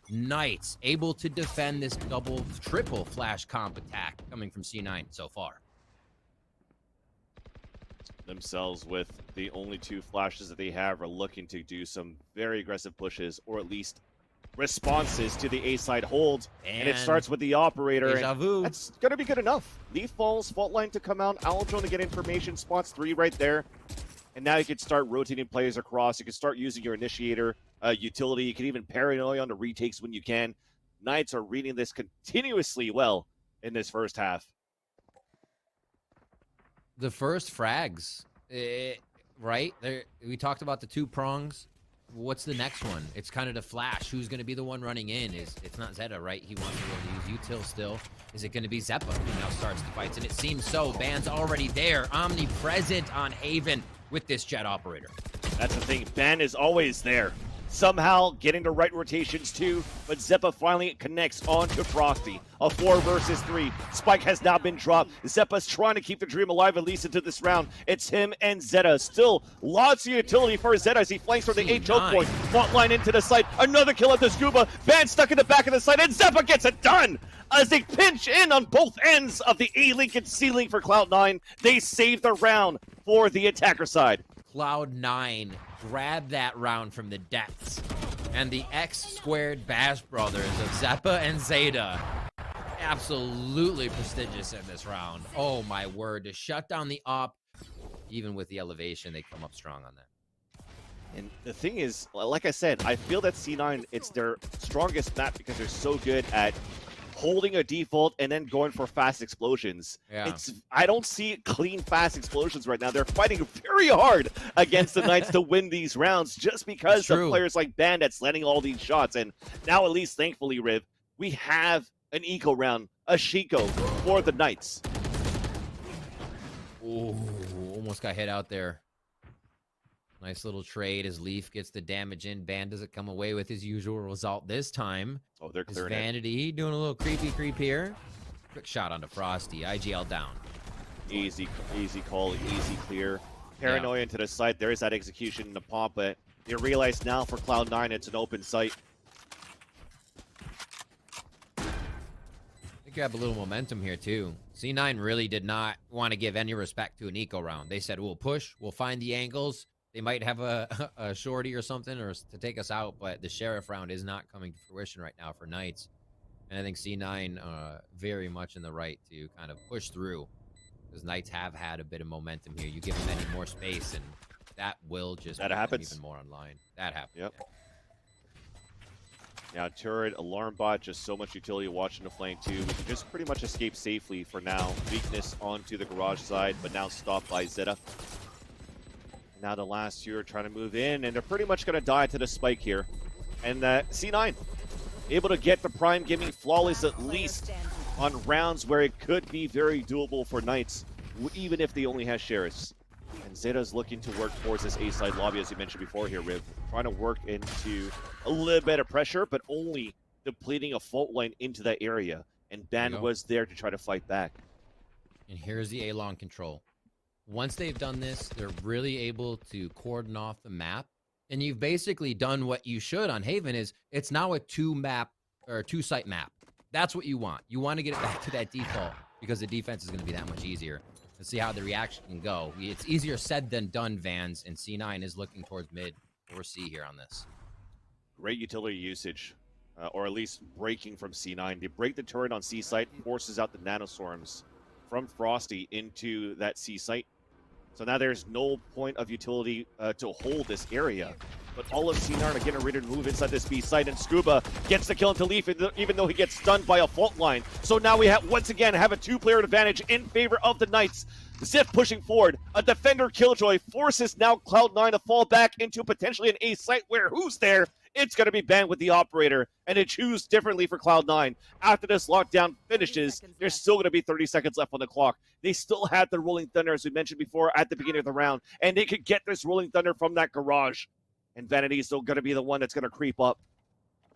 Knights able to defend this double, triple flash comp attack coming from C9 so far. Themselves with the only 2 flashes that they have are looking to do some very aggressive pushes, or at least responses to the A side hold. And it starts with the operator. Deja vu. That's going to be good enough. Leaf falls, fault line to come out, Aldrone to get information, spots 3 right there. And now you can start rotating players across. You can start using your initiator utility. You can even paranoia on the retakes when you can. Knights are reading this continuously well in this first half. The first frags, right? We talked about the 2 prongs. What's the next one? It's kind of the flash. Who's going to be the one running in? It's not Zeta, right? He wants to be able to use util still. Is it going to be Zeppa who now starts the fights? And it seems so. Ban's already there, omnipresent on Haven with this jet operator. That's the thing. Ban is always there. Somehow getting the right rotations too, but Zeppa finally connects onto Frosty. A 4 versus 3. Spike has now been dropped. Zeppa's trying to keep the dream alive at least into this round. It's him and Zeta. Still lots of utility for Zeta as he flanks for the 8 choke point. Fault line into the site. Another kill at the scuba. Van stuck in the back of the site, and Zeppa gets it done! As they pinch in on both ends of the A-Link and C-Link for Cloud9, they save the round for the attacker side. Cloud9 grabbed that round from the depths. And the X-squared Bash brothers of Zeppa and Zeta, absolutely prestigious in this round. Oh my word, to shut down the op, even with the elevation, they come up strong on that. And the thing is, like I said, I feel that C9, it's their strongest map because they're so good at holding a default and then going for fast explosions. Yeah. I don't see clean, fast explosions right now. They're fighting very hard against the Knights to win these rounds just because of players like Ban that's letting all these shots. And now, at least, thankfully, Riv, we have an eco round, a Shiko for the Knights. Ooh, almost got hit out there. Nice little trade as Leaf gets the damage in. Ban doesn't come away with his usual result this time. Oh, they're clearing Vanity doing a little creep here. Quick shot onto Frosty. IGL down. Easy call, easy clear. Paranoia into the site. There is that execution in the pop, but you realize now for Cloud9 it's an open site. They grab a little momentum here too. C9 really did not want to give any respect to an eco round. They said, we'll push, we'll find the angles. They might have a shorty or something or to take us out, but the Sheriff round is not coming to fruition right now for Knights. And I think C9 very much in the right to kind of push through because Knights have had a bit of momentum here. You give them any more space and that will just that make happens. them even more online. That happens. Yep. Now turret, alarm bot, just so much utility watching the flank too. We can just pretty much escape safely for now. Weakness onto the garage side, but now stopped by Zeta. Now the last two are trying to move in, and they're pretty much going to die to the spike here. And C9 able to get the prime, giving flawless at least on rounds where it could be very doable for Knights, even if they only have Sheriffs. And Zeta's looking to work towards this A-side lobby, as you mentioned before here, Riv. Trying to work into a little bit of pressure, but only depleting a fault line into that area. And Ban was there to try to fight back. And here's the A-long control. Once they've done this, they're really able to cordon off the map. And you've basically done what you should on Haven is it's now a 2-site map. That's what you want. You want to get it back to that default because the defense is going to be that much easier. Let's see how the reaction can go. It's easier said than done, Vans, and C9 is looking towards mid or C here on this. Great utility usage, or at least breaking from C9. They break the turret on C site, forces out the nanoswarms from Frosty into that C site. So now there's no point of utility to hold this area. But all of C9 are getting ready to move inside this B site, and Scuba gets the kill into Leaf, even though he gets stunned by a fault line. So now we have once again have a 2-player advantage in favor of the Knights. Ziff pushing forward. A defender killjoy forces now Cloud9 to fall back into potentially an A site where who's there? It's going to be banned with the operator, and it choose differently for Cloud9. After this lockdown finishes, there's still going to be 30 seconds left on the clock. They still had the Rolling Thunder, as we mentioned before, at the beginning of the round, and they could get this Rolling Thunder from that garage. And Vanity is still going to be the one that's going to creep up.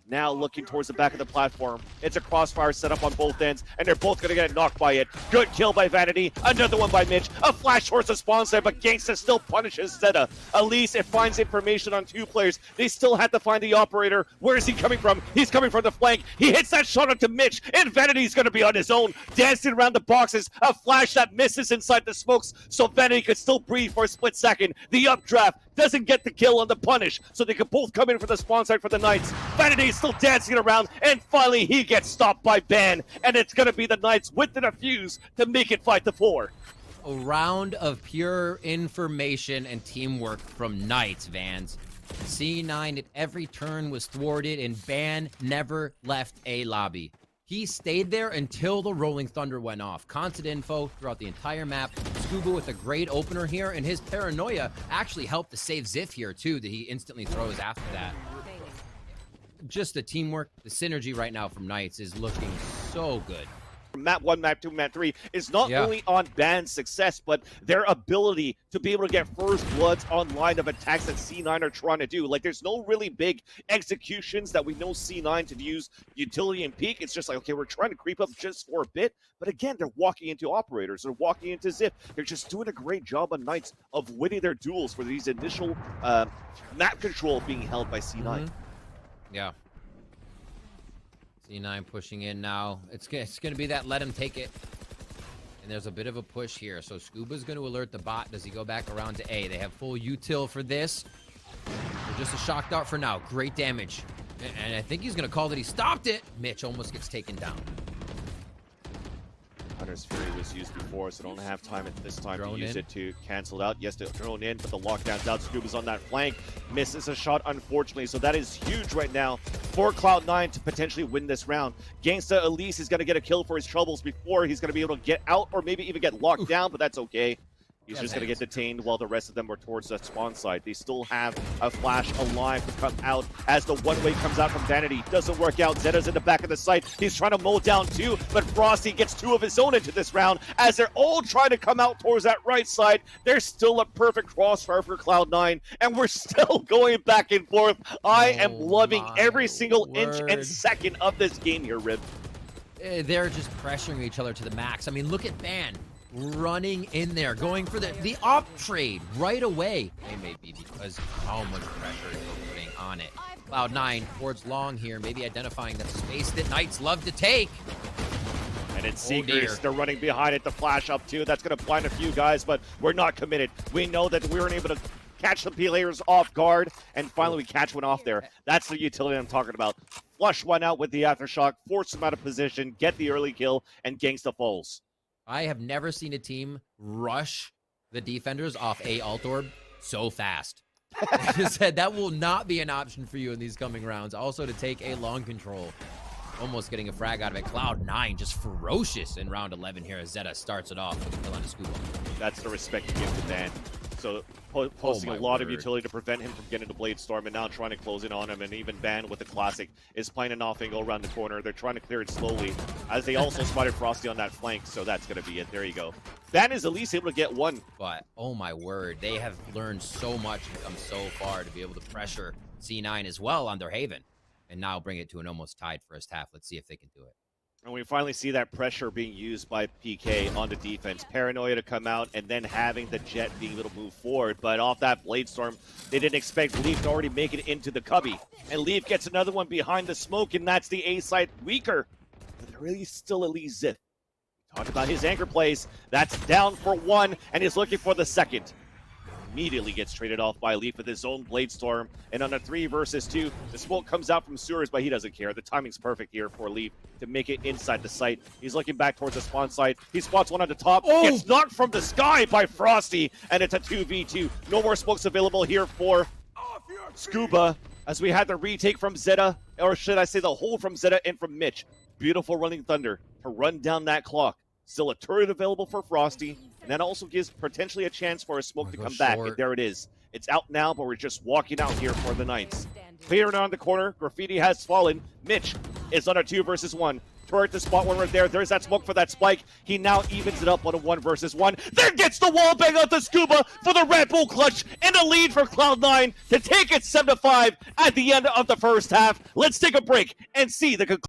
now looking towards the back of the platform. It's a crossfire set up on both ends, and they're both going to get knocked by it. Good kill by Vanity, another one by Mitch. A flash towards the spawn side, but Gangsta still punishes Zeta. At least it finds information on two players. They still have to find the operator. Where is he coming from? He's coming from the flank. He hits that shot onto Mitch, and Vanity's going to be on his own, dancing around the boxes. A flash that misses inside the smokes, so Vanity could still breathe for a split second. The updraft doesn't get the kill on the punish, so they could both come in for the spawn side for the Knights. Vanity is still dancing around, and finally he gets stopped by Ban, and it's going to be the Knights with the defuse to make it 5-4. A round of pure information and teamwork from Knights, Vans. C9 at every turn was thwarted, and Ban never left a lobby. He stayed there until the Rolling Thunder went off. Constant info throughout the entire map. Scuba with a great opener here, and his paranoia actually helped to save Ziff here too, that he instantly throws after that. Just the teamwork, the synergy right now from Knights is looking so good. Map 1, Map 2, Map 3 is not only on Ban's success, but their ability to be able to get first bloods on line of attacks that C9 are trying to do. Like, there's no really big executions that we know C9 to use utility and peak. It's just like, okay, we're trying to creep up just for a bit. But again, they're walking into operators. They're walking into Zip. They're just doing a great job on Knights of winning their duels for these initial map control being held by C9. Yeah. C9 pushing in now. It's going to be that let him take it. And there's a bit of a push here. So Scuba's going to alert the bot. Does he go back around to A? They have full util for this. They're just a shock dart for now. Great damage. And I think he's going to call that he stopped it. Mitch almost gets taken down. Hunter's Fury was used before, so don't have time at this time Drone to use in. it to cancel it out. Yes, to drone in, but the lockdown's out. Scuba's on that flank. Misses a shot, unfortunately, so that is huge right now for Cloud9 to potentially win this round. Gangsta Elise is going to get a kill for his troubles before he's going to be able to get out or maybe even get locked down, but that's okay. He's just going to get detained while the rest of them are towards the spawn side. They still have a flash alive to come out as the one-way comes out from Vanity. Doesn't work out. Zeta's in the back of the site. He's trying to mow down two, but Frosty gets two of his own into this round as they're all trying to come out towards that right side. There's still a perfect crossfire for Cloud9, and we're still going back and forth. I am loving every single inch and second of this game here, Rib. They're just pressuring each other to the max. I mean, look at Ban running in there, going for the op trade right away. It may be because of how much pressure they're putting on it. Cloud9 towards long here, maybe identifying that space that Knights love to take. And it's Seekers, they're running behind it, the flash up too. That's going to blind a few guys, but we're not committed. We know that we weren't able to catch the players off guard, and finally we catch one off there. That's the utility I'm talking about. Flush one out with the aftershock, force them out of position, get the early kill, and Gangsta falls. I have never seen a team rush the defenders off a alt orb so fast. I just said that will not be an option for you in these coming rounds. Also to take a long control. Almost getting a frag out of it. Cloud9 just ferocious in round 11 here as Zeta starts it off with a kill on a Scuba. That's the respect you give to Ban. So posting a lot of utility to prevent him from getting the Blade Storm, and now trying to close in on him, and even Ban with the Classic is playing an off angle around the corner. They're trying to clear it slowly, as they also spotted Frosty on that flank, so that's going to be it. There you go. Ban is at least able to get one. But, oh my word, they have learned so much and come so far to be able to pressure C9 as well on their Haven, and now bring it to an almost tied first half. Let's see if they can do it. And we finally see that pressure being used by PK on the defense. Paranoia to come out, and then having the Jet being able to move forward. But off that Blade Storm, they didn't expect Leaf to already make it into the cubby. And Leaf gets another one behind the smoke, and that's the A side weaker. But they're really still at least Zip. Talk about his anchor plays. That's down for one, and he's looking for the second. Immediately gets traded off by Leaf with his own Blade Storm. And on a 3 versus 2, the smoke comes out from Sewers, but he doesn't care. The timing's perfect here for Leaf to make it inside the site. He's looking back towards the spawn site. He spots one on the top. Gets knocked from the sky by Frosty, and it's a 2v2. No more smokes available here for Scuba, as we had the retake from Zeta, or should I say the hold from Zeta and from Mitch. Beautiful Running Thunder to run down that clock. Still a turret available for Frosty, and that also gives potentially a chance for a smoke to come back. And there it is. It's out now, but we're just walking out here for the Knights. Clearing on the corner, Graffiti has fallen. Mitch It's on a 2 versus 1. Turret to spot one right there. There's that smoke for that spike. He now evens it up on a 1 versus 1. There gets the wall bang out the Scuba for the Red Bull clutch and a lead for Cloud9 to take it 7-5 at the end of the first half. Let's take a break and see the conclusion.